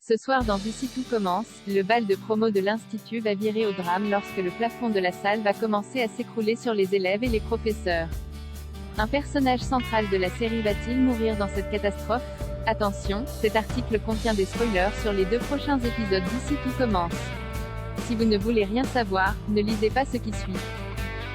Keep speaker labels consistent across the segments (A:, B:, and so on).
A: Ce soir dans Ici tout commence, le bal de promo de l'Institut va virer au drame lorsque le plafond de la salle va commencer à s'écrouler sur les élèves et les professeurs. Un personnage central de la série va-t-il mourir dans cette catastrophe? Attention, cet article contient des spoilers sur les 2 prochains épisodes d'Ici tout commence. Si vous ne voulez rien savoir, ne lisez pas ce qui suit.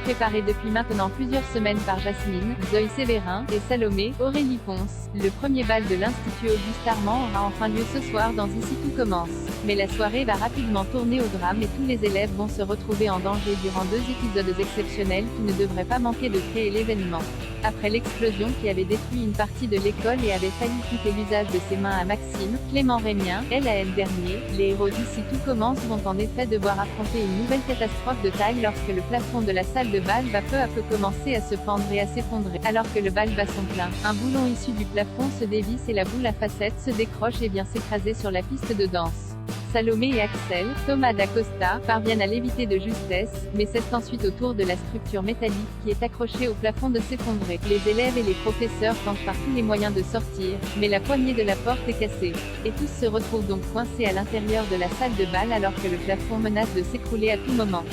A: Préparé depuis maintenant plusieurs semaines par Jasmine, Zoé Sévérin, et Salomé, Aurélie Ponce, le premier bal de l'Institut Auguste Armand aura enfin lieu ce soir dans Ici tout commence. Mais la soirée va rapidement tourner au drame et tous les élèves vont se retrouver en danger durant 2 épisodes exceptionnels qui ne devraient pas manquer de créer l'événement. Après l'explosion qui avait détruit une partie de l'école et avait failli coûter l'usage de ses mains à Maxime, Clément Rémien, et Laëlle Dernier, les héros d'Ici tout commence vont en effet devoir affronter une nouvelle catastrophe de taille lorsque le plafond de la salle de bal va peu à peu commencer à se fendre et à s'effondrer. Alors que le bal bat son plein, un boulon issu du plafond se dévisse et la boule à facettes se décroche et vient s'écraser sur la piste de danse. Salomé et Axel, Thomas d'Acosta, parviennent à l'éviter de justesse, mais c'est ensuite au tour de la structure métallique qui est accrochée au plafond de s'effondrer. Les élèves et les professeurs tentent par tous les moyens de sortir, mais la poignée de la porte est cassée. Et tous se retrouvent donc coincés à l'intérieur de la salle de bal alors que le plafond menace de s'écrouler à tout moment.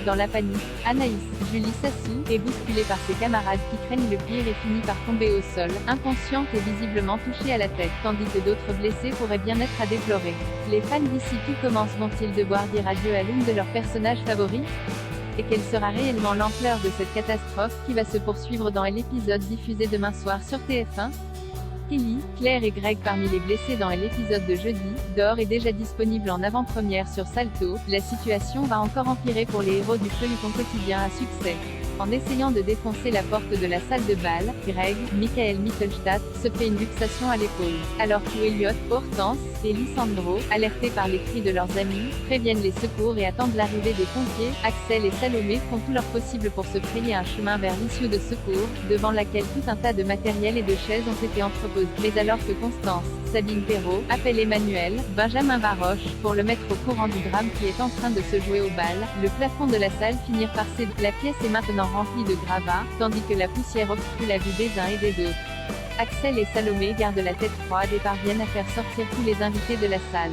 A: Dans la panique, Anaïs, Julie Sassou, est bousculée par ses camarades qui craignent le pire et finit par tomber au sol, inconsciente et visiblement touchée à la tête, tandis que d'autres blessés pourraient bien être à déplorer. Les fans d'Ici tout commence vont-ils devoir dire adieu à l'une de leurs personnages favoris? Et quelle sera réellement l'ampleur de cette catastrophe qui va se poursuivre dans l'épisode diffusé demain soir sur TF1? Kelly, Claire et Greg parmi les blessés dans l'épisode de jeudi, d'or est déjà disponible en avant-première sur Salto. La situation va encore empirer pour les héros du feuilleton quotidien à succès. En essayant de défoncer la porte de la salle de bal, Greg, Michael Mittelstadt, se fait une luxation à l'épaule. Alors que Elliot, Hortense, et Lissandro, alertés par les cris de leurs amis, préviennent les secours et attendent l'arrivée des pompiers, Axel et Salomé font tout leur possible pour se frayer un chemin vers l'issue de secours, devant laquelle tout un tas de matériel et de chaises ont été entreposés. Mais alors que Constance, Sabine Perrault, appelle Emmanuel, Benjamin Baroche, pour le mettre au courant du drame qui est en train de se jouer au bal, le plafond de la salle finit par céder. La pièce est maintenant remplie de gravats, tandis que la poussière obstrue la vue des uns et des autres. Axel et Salomé gardent la tête froide et parviennent à faire sortir tous les invités de la salle.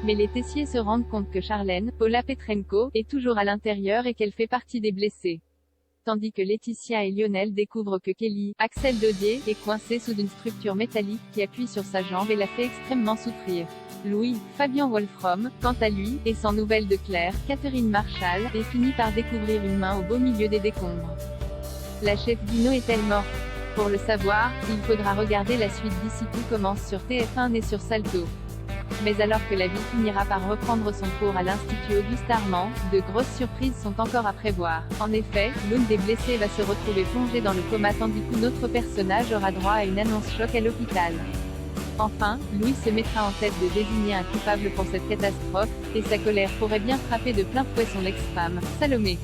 A: Mais les Tessiers se rendent compte que Charlène, Paula Petrenko, est toujours à l'intérieur et qu'elle fait partie des blessés. Tandis que Laetitia et Lionel découvrent que Kelly, Axel Dodier, est coincé sous une structure métallique qui appuie sur sa jambe et la fait extrêmement souffrir. Louis, Fabien Wolfram, quant à lui, est sans nouvelles de Claire, Catherine Marshall, et finit par découvrir une main au beau milieu des décombres. La chef Dino est-elle morte? Pour le savoir, il faudra regarder la suite d'Ici tout commence sur TF1 et sur Salto. Mais alors que la vie finira par reprendre son cours à l'Institut Auguste Armand, de grosses surprises sont encore à prévoir. En effet, l'une des blessées va se retrouver plongée dans le coma tandis que notre personnage aura droit à une annonce choc à l'hôpital. Enfin, Louis se mettra en tête de désigner un coupable pour cette catastrophe, et sa colère pourrait bien frapper de plein fouet son ex-femme, Salomé.